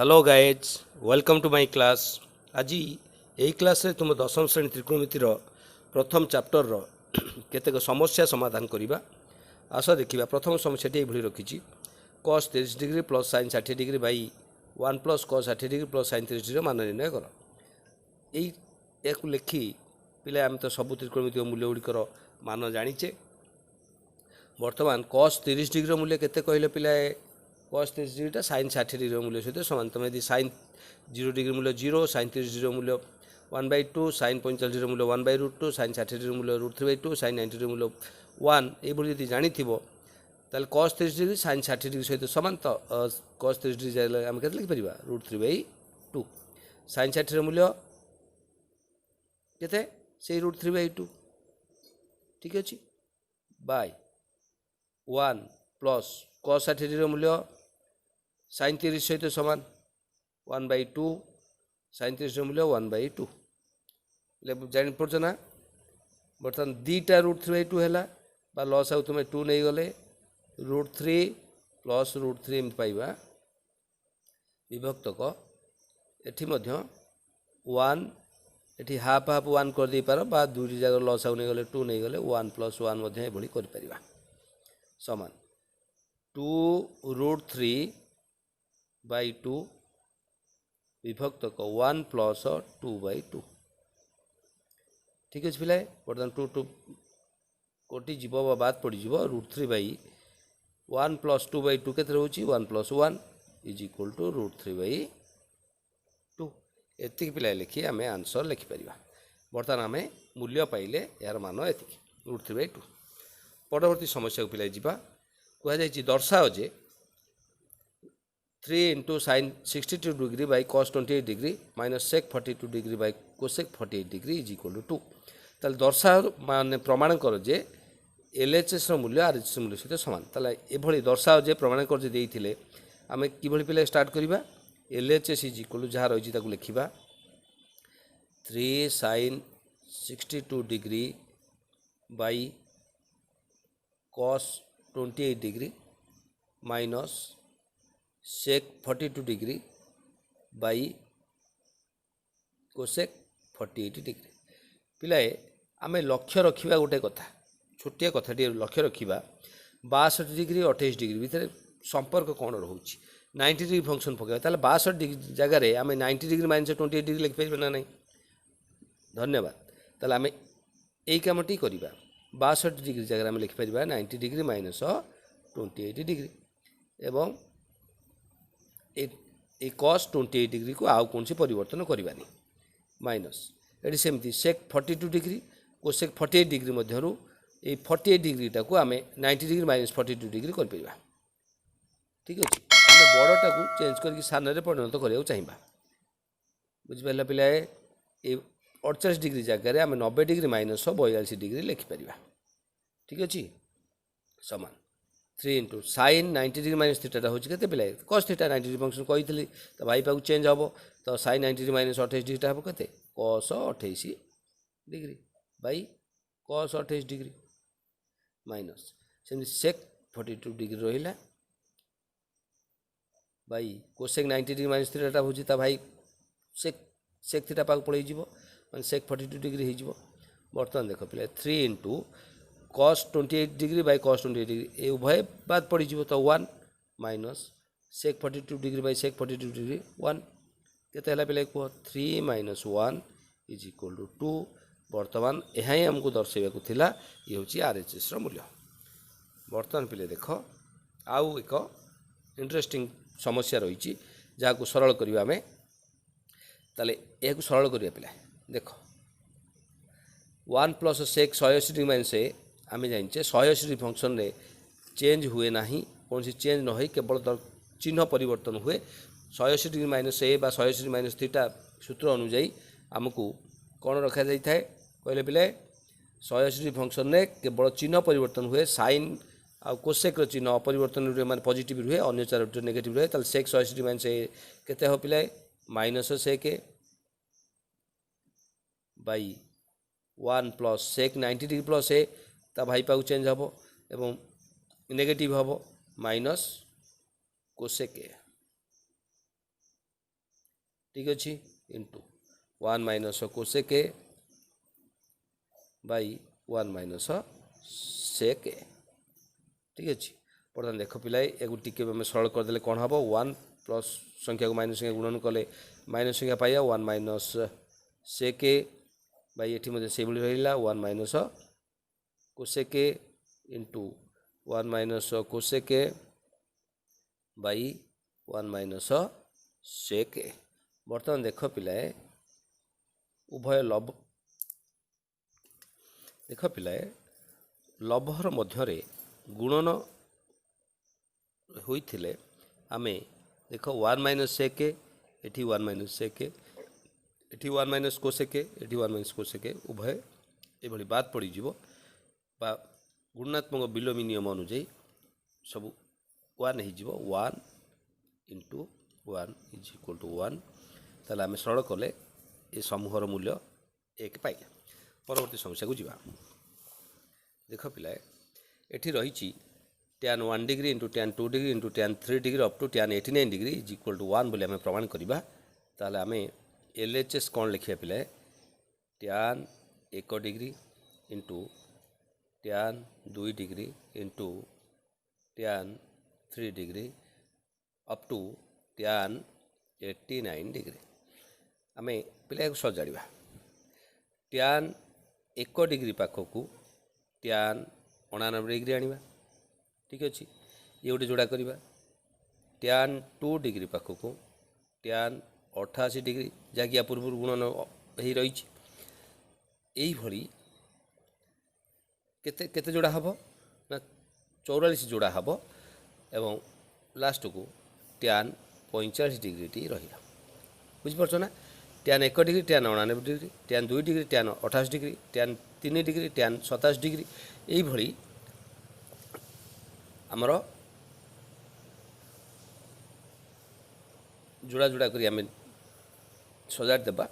Hello guys welcome to my class. आज यही class रे तुम दशम श्रेणी त्रिकोणमितिर प्रथम चैप्टर रो केतेक समस्या समाधान करवा। आस देखा प्रथम समस्याटी ये रखी cos 30 degree plus sin 60 degree by 1 plus cos 60 degree plus sin 30 degree मान निर्णय कर। यही लिखी पिले आम तो सब त्रिकोणमित मूल्य गुड़िकर मान जाचे। बर्तमान cos 30 डिग्री मूल्य केते कहले पिलाए cos 30 डिग्री sin 60 डिग्री मूल्य सहित सामान। तुम यदि sin 0 डिग्री मूल्य 0, sin 30 डिग्री मूल्य 1/2, sin 45 डिग्री मूल्य 1/√2, sin 60 डिग्री मूल्य √3/2, sin 90 डिग्री मूल्य 1 ये जानी ताल cos 30 डिग्री sin 60 डिग्री सहित सामान। तो cos 30 डिग्री आम के लिखिपर √3/2, sin 60 मूल्य के से √3/2 ठीक अच्छे बाय 1 प्लस cos 60 डिग्री मूल्य sin 30 सहित सामान 1/2, sin 30 मूल्य 1/2 जान पड़ ना। बर्तमान दीटा √3/2 है लस आउ तुम 2 नहीं गले √3 प्लस √3 एम पाइबा विभक्तक एठी मध्य 1 एठी हाफ हाफ 1 कर दे पार बा दुई जगह लस आउ नहीं गले 2 नहीं गले 1 प्लस 1 मध्य एभली कर परिबा समान 2√3/2 विभक्तक 1 प्लस 2/2 ठीक अच्छे पिला। बर्तमान 2 कोटी जीव बाद पड़ √3/1 प्लस 2/2 के रोचे 1 प्लस 1 इज इक्वल टू √3/2 एति पिला लिखी आम आंसर लिखिपर। बर्तमान आम मूल्य पाइले यार मान एति √3/2। परवर्ती समस्या को पिला जा कहुई दर्शाओ जे 3 into sin 62 degree by cos 28 degree minus sec 42 degree by cosec 48 degree is equal to 2। ताल दर्शाओ मान प्रमाण कर जे LHS मूल्य RHS मूल्य सहित सामान। ताल ये दर्शाओ जे प्रमाण कर देते आम कि पे स्टार्ट करवा LHS इज इक्वल जहाँ रही लिखा 3 sin 62 degree by cos 28 degree minus sec 42 degree by cosec 48 degree. पिलाए आम लक्ष्य रखा गोटे कथा छोटिया कथाटी लक्ष्य रखा 62 डिग्री 28 डिग्री भितर संपर्क कौन रोचे 90 डिग्री फंक्शन पकड़ा ताल 62 डिग्री जगार आम 90 डिग्री माइनस 28 डिग्री लिखिपर ना नहीं। धन्यवाद। ताल आम यही कमटी करवा 62 डिग्री जगह आम लिखिपर 90 डिग्री माइनस 28 डिग्री एवं ए cos 28 डिग्री को आउ कौन सी परिवर्तन करवानी माइनस ये सेमती sec 42 डिग्री cosec 48 डिग्री मध्यरु ए 48 डिग्रीटा को आम 90 डिग्री माइनस 42 डिग्री कर परिबा ठीक अच्छे। आम बड़टा को चेंज करके सामने परिणत करने चाहिए बुझिपारा पिलाए ये 48 डिग्री जगह आम 90 डिग्री माइनस 42 डिग्री लिखिपर ठीक अच्छे सामान 3 into sin 90 degree minus theta हूँ के पिला cos थीटा 90 डिग्री फंक्शन कही तो भाई पाक चेंज हम तो sin 90 डिग्री माइनस 28 डिग्री हम के cos 28 degree by cos 28 degree minus सेमती sec 42 डिग्री रहा by cosec 90 degree minus theta हूँ तो भाई sec थीटा पाक पड़े sec 42 डिग्री हो। बर्तमान देख पिला 3 into cos 28 degree by cos 28 degree ये उभय बाद पड़ तो 1 minus sec 42 degree by sec 42 degree 1 के पे कह 3 माइनस 1 इज इक्वल टू 2। बर्तमान यह आमको दर्शाइबा थिला ये हूँ RHS मूल्य। बर्तमान पे देख आउ एक इंटरेस्टिंग समस्या रही जहाँ को सरल करवा आम ताले यह सरल करवा पिला देख 1 प्लस sec 180 डिग्री माइनस आम जाने 180 डिग्री फंक्शन रे चेंज हुए ना कौन सी चेंज न हो केवल चिन्ह परिवर्तन हुए 180 डिग्री माइनस ए 180 डिग्री माइनस थीटा सूत्र अनुजाई आमको कौन रखा जाए कहले पिले 180 डिग्री फंक्शन रे केवल चिन्ह परिवर्तन हुए साइन आ कोसेक चिन्ह अपरिवर्तन मान पॉजिटिव रुहे अन्य चार नेगेटिव रुहे ताल sec 180 डिग्री माइनस ए केते हो पिले minus sec by 1 plus sec 90 degree plus A ता भाई पाक चेंज हम एवं नेगेटिव हम माइनस कोसेक ठीक अच्छे into 1 minus cosec A by 1 minus sec A ठीक अच्छे। बर्तमान देख पिलाए एगु टिके आम सरल करदे कौन हम 1 प्लस संख्या को माइनस संख्या गुणन कले माइनस संख्या पाइबा 1 माइनस सेक ए बाई ये से रहा 1 minus cosec A into 1 minus cosec A by 1 minus sec A. बर्तमान देख पिलाए उभय लभ देख पिलाए लभर मध्य गुणन होइथिले आमे देख 1 माइनस सेक ए एठी 1 माइनस सेक ए एठी 1 माइनस कोसेक ए एठी 1 माइनस कोसेक ए उभय एभली बात पड़ बा गुणात्मक विलोमी नियम अनुଯାयी सब 1 हो 1 इंटू 1 इज इक्वल टू 1 ताले आम सरल कले ये समूहर मूल्य 1 पाइले। परवर्ती समस्या को जीवा देख पिलाए एठी रही tan 1 degree into tan 2 degree into tan 3 degree up to tan 89 degree is equal to 1 बोले आम प्रमाण करवा ताले आम LHS कौन लिखिया पिलाए tan 1 degree into tan 2 degree into tan 3 degree up to tan 89 degree आम पिला सजाड़ा tan 1 डिग्री पाखक tan 89 डिग्री आनिबा ठीक अच्छे ये गोटे जोड़ा करवा tan 2 डिग्री पाखक tan 88 डिग्री जहाँकि या पूर्व गुणन हो रही केते केते जोड़ा हम ना 44 जोड़ा हम एवं लास्ट को tan 45 डिग्री टी रहा बुझीपार ना tan 1 degree tan 89 degree tan 2 degree tan 88 degree tan 3 degree tan 27 degree यही आमर जोड़ा जोड़ा करी आम सजाड़ देबा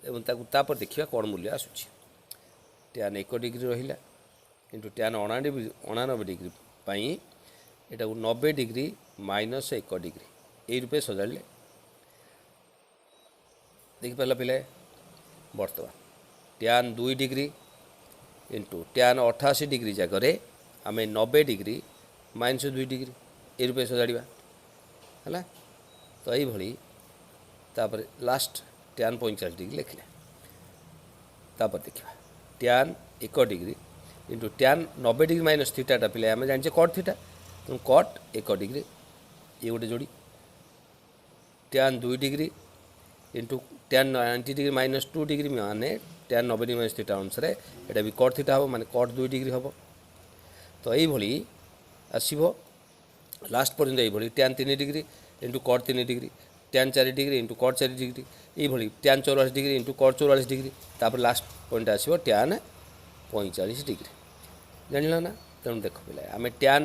एवं तापर देखिए कौन मूल्य आसूची tan 1 डिग्री रहा इंटू tan 89 डिग्री पाई एटा 90 डिग्री माइनस 1 डिग्री यही रूपे सजाड़े देखिपार पिले बर्तमान tan 2 degree into tan 88 degree जगह आम 90 डिग्री माइनस 2 डिग्री ये रूपे सजाड़ा है तो यही तापर लास्ट tan 45 डिग्री लिखले तापर देखा tan 1 degree into tan 90 degree minus थीटाटा पिले आम जाने कट थीटा तो कट 1 डिग्री ये गोटे जोड़ी tan 2 degree into tan 90 degree minus 2 degree माने tan 90 डिग्री माइनस थीटा अनुसार यहाँ भी कट थीटा हम माने कट 2 डिग्री हम तो यही आसो लास्ट पर्यंत यही tan 3 degree into cut 3 degree tan 4 degree into cut 4 degree यही tan 44 degree into cut 44 degree तापर लास्ट पॉइंट आसो tan 45 डिग्री जान ना तेणु देख पे आम tan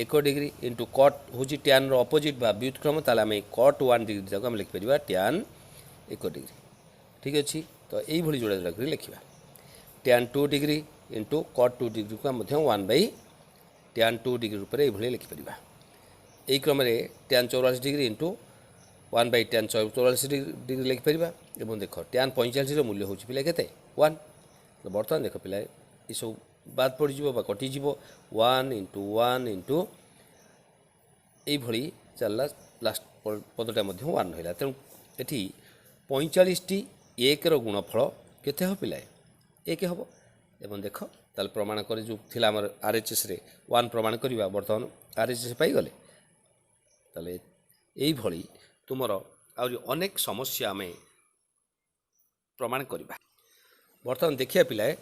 1 डिग्री इंटू कट हूँ tan अपोजिट बा व्युत्क्रम ताले आम कट 1 डिग्री जाक आम लिखिपर tan 1 डिग्री ठीक अच्छे तो यही जोड़ा जोड़ा कर लिखा tan 2 degree into cut 2 degree को 1 बाई tan 2 डिग्री रूप से ये लिखिपर यही क्रम tan 44 degree into 1 by tan 44 degree लिखिपर और देख tan 45 मूल्य हूँ पे के 1 तो बर्तमान देख पे ये सब बाद पड़ कटिज 1 इंटू 1 इंटू यही चलला लास्ट पदटा 1 रहा तेणु ये 45 टी 1 गुणफल केते हो पिलाए 1 हम एवं देख ताल प्रमाण कर जो थिला हमर RHS रे 1 प्रमाण करवा बर्तमान RHS पाई गले ताले यही भली तुमर आउरी अनेक समस्या आम प्रमाण करवा बर्तमान देखिए पिलाए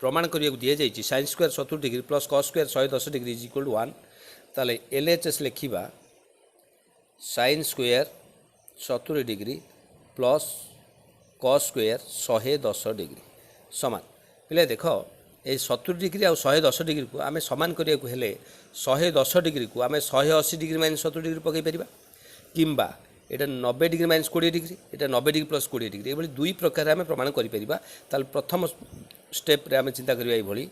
प्रमाण करने को दि जाइए sin square 70 degree plus cos square 110 degree is equal to 1 ताले LHS लिखा sin square 70 degree plus cos square 110 degree समान पिले देख ये 70 डिग्री और 110 डिग्री को आम सामान करने को हेले 110 डिग्री को आम 180 डिग्री माइनस 70 डिग्री पकई पार किंबा एटा 90 डिग्री माइनस 20 डिग्री एटा 90 डिग्री प्लस 20 डिग्री ये दुई प्रकार आम प्रमाण कर प्रथम स्टेप रे आम चिंता करिया ये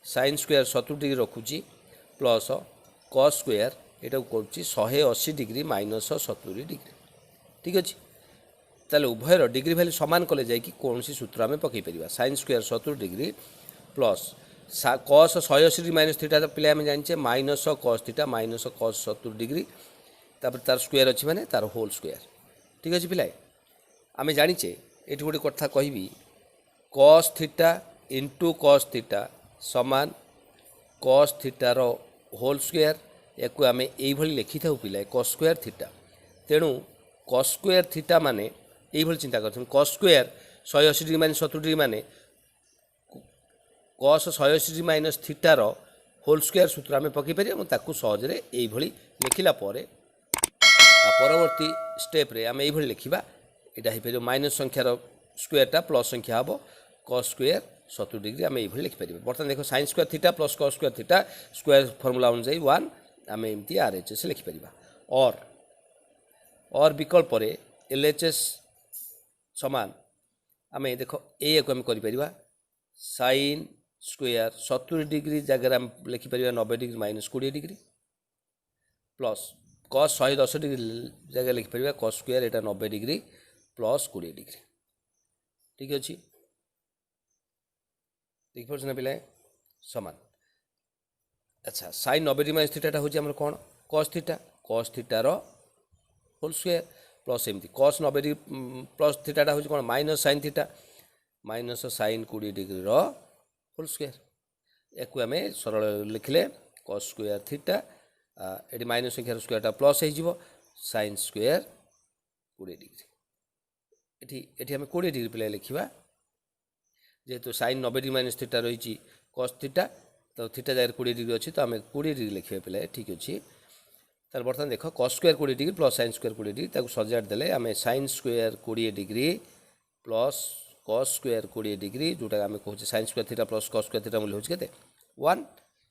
sin स्क्वायर 70 डिग्री रखुची प्लस cos स्क्वायर यहाँ करुच्ची 180 डिग्री माइनस 70 डिग्री ठीक अच्छे ताले उभयर डिग्री वैल्यू सामान कले जाकि कौन सूत्र आम पकई पार sine square 70 degree plus cos 180 degree minus theta पिला आम जाने minus cos theta minus cos 70 degree तापर तार स्क्वायर अच्छी माने तार होल स्क्वायर ठीक अच्छे पिलाए आम जाचे ये गोटे कथा कहबी cos theta into cos theta समान कस थीटार होल स्क्वायर या आम ये लिखि था पिलाए कस स्क्वायर थीटा तेणु कस स्क्वायर थीटा माने ये चिंता कर cos square 180 degree minus 70 degree माने कस 180 डिग्री माइनस थीटार होल स्क्वायर सूत्र आम पकई पार सहजरे ये लिखला परवर्ती स्टेप रे आम ये लिखा यहाँ हो पार माइनस संख्यार स्क्वायरटा प्लस संख्या हम कस स्क्वायर 70 डिग्री आम ये लिखिपर बर्तमान देख sine square theta plus cos square theta square formula अनुसार 1 आम एमती RHS लिखिपर और विकल्प LHS समान आम देख ये आम कर साइन स्क्वायर 70 डिग्री जगह आम लिखिपर 90 degree minus 20 degree plus cos 110 degree जगह लिखिपर कस स्क्वायर यहाँ 90 डिग्री प्लस 20 डिग्री ठीक अच्छे देखिए ना पिलाए समान अच्छा साइन 90 डिग्री माइनस थीटा हूँ आम कौन कस थीटार होल स्क्वायर प्लस एमती कस 90 डिग्री प्लस थीटा हूँ कौन minus sine 20 degree whole square या आम सरल लिखले कस स्क्वायर थीटा ये माइनस संख्यार स्क्वायरटा प्लस हो साइन स्क्वायर 20 डिग्री ये आम 20 डिग्री पिला लिखा जेहेतु साइन 90 डिग्री माइनस थीटा रही कस थीटा तो थीटा जगह 20 डिग्री अच्छी तो आम 20 डिग्री लिखा पिला ठीक अच्छे तार बर्तमान देख cos square 20 degree plus sine square 20 degree ताको सजाड़ देले आम sine square 20 degree plus cos square 20 degree जोटा आम कहूँ sine square theta plus cos square theta मूल्य होचे केते 1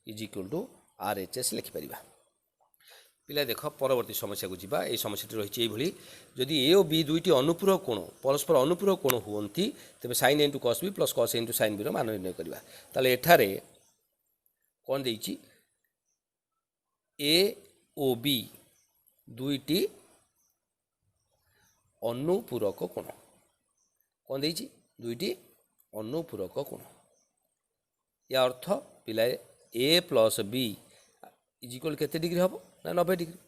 इज इक्वल टू RHS लिखिपर पिला देख परवर्ती समस्या को जीवा ये समस्या रही है जदि ए और बी दुईटी अनुपूरक कोण परस्पर अनुपूरक कोण हुंती तेज sine into cos B plus cos into sine B मान निर्णय करवा ताले एठारे कौन देइछि ए ओ बी दुईटी अनुपूरक कोण कौन देइछि दुईटी अनुपूरक कोण या अर्थ पिलाए ए प्लस बी इज इक्वल केते डिग्री हम ना 90 डिग्री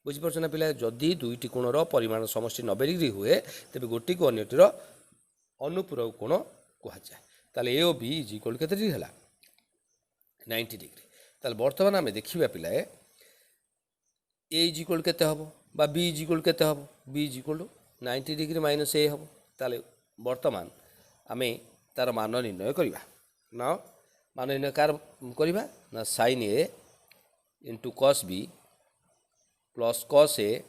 बुझीपार ना पिला जदि दुईटी कोणर परिमाण समष्टि 90 डिग्री हुए तेज गोटी को अन्यटीर अनुपूरक कोण कहुए ताले ए और बी इज इक्वल केते डिग्री है 90 डिग्री ताले बर्तमान आम देखा पिलाए ए इज इक्वल केते हम बा बी इज इक्वल केते हम B is equal to 90 degree minus A हम ताले बर्तमान आम तार मान निर्णय करवा ना मान निर्णय कार करवा ना sine A into cos B plus cos A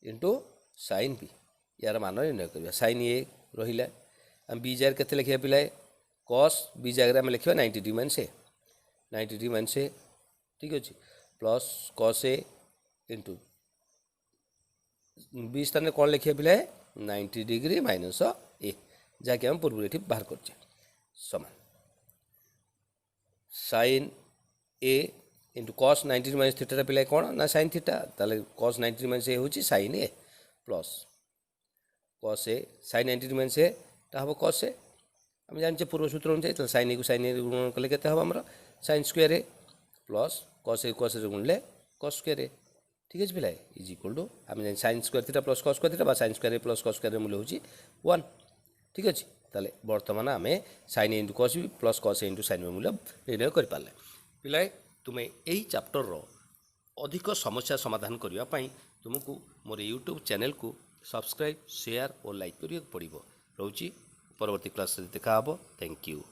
into sine B यार मान निर्णय करवा साइन ए रहा आम बी जगह केते लिखा पिलाए कस बी जगह आम लिखा 90 डिग्री माइनस ए 90 डिग्री माइनस ए ठीक अच्छे plus cos A into B स्थान कौन लिखा पिलाए 90 डिग्री माइनस ए जहाँकि आम पूर्व ये बाहर कर समान sine A into cos 90 degree minus theta पिलाए कौन ना साइन थीटा ताले कस 90 डिग्री माइनस ए हूँ sign A plus cos A sign 90 degree minus A हम कस ए आम जाने पूर्व सूत्र अनुसार साइन ए को साइन ए गुण कले के हम आम sine square A plus cos ए गुणले कस स्क्वायर ए ठीक है पिलाए इज इक्वल टू आम जान sine square theta plus cos square theta sine square A plus cos square मूल्य हूँ 1 ठीक अच्छे ताले बर्तमान आम sine into cos B plus cos into sine मूल्य निर्णय कर पारे पिलाए तुम्हें यही चैप्टर अधिक समस्या समाधान करने तुमको मोर यूट्यूब चैनल को सब्सक्राइब शेयर और लाइक करिया पड़ो रोची परवर्ती क्लास देखा थैंक यू।